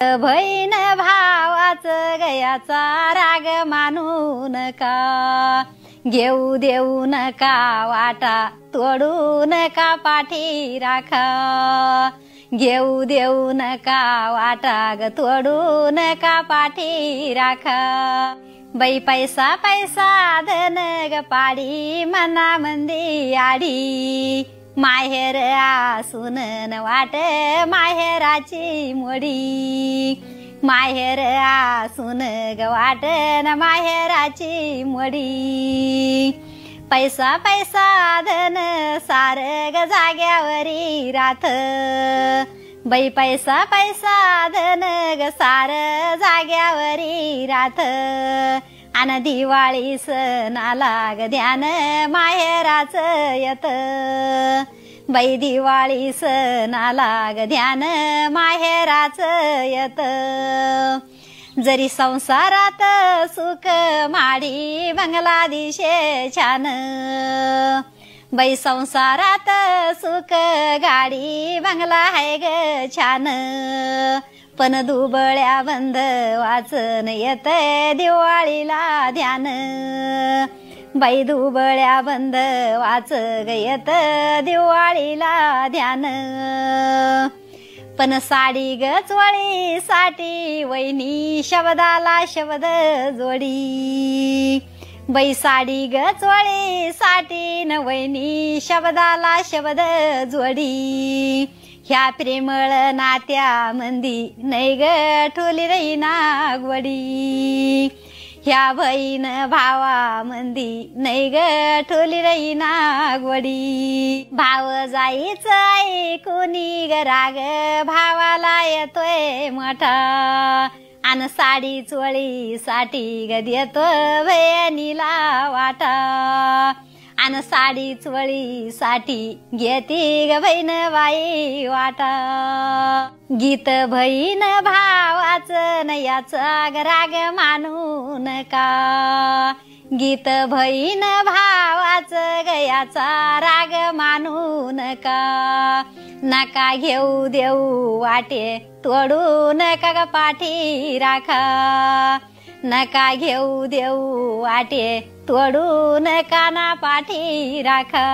बहीण भावाच गयाचा राग मानू नका, घेऊ देऊ नका वाटा, तोडू नका पाठी राखा, घेऊ देऊ नका वाटा ग, तोडू नका पाठी राखा। बाई पैसा पैसा धन ग पाडी, मना मंदी आडी, माहेर आसून न वाट माहेराची मोडी, माहेर आसून ग वाट न माहेराची मोडी। पैसा पैसा धन सार ग जाग्यावरी राहत, बाई पैसा पैसा धन ग सार जाग्यावरी राहत, अन दिवाळी सणाला ग ध्यान माहेराच येत, बाई दिवाळी सणाला ग ध्यान माहेराच येत। जरी संसारात सुख माडी बंगला दिशे छान, बाई संसारात सुख गाडी बंगला आहे ग छान, पण दुबळ्या बंद वाचन येत दिवाळीला ध्यान, बाई दुबळ्या बंद वाच ग येत दिवाळीला ध्यान। पण साडी ग चोळी साठी वहिनी शब्दाला शब्द जोडी, बाई साडी ग चोळी साठी न वहिनी शब्दाला शब्द जोडी। ह्या प्रेमळ नात्या मंदी नाही ग ठुली रही नागवडी, ह्या बहीण भावा मंदी नाही ग ठुली रही नागवडी। भाव जाईच ऐकूनी ग राग भावाला येतोय मोठा, अन साडी चोळी साठी ग देतो बहिणीला वाटा, अन साडी चोळी साठी घेती ग बहीण बाई वाटा। गीत बहीण भावाच याचा ग राग मानू नका, गीत बहीण भावाच गयाचा राग मानू नका, नका घेऊ देऊ वाटे, तोडू नका ग पाठी राखा, नका घेऊ देऊ वाटे, तोडू नका ना पाठी राखा।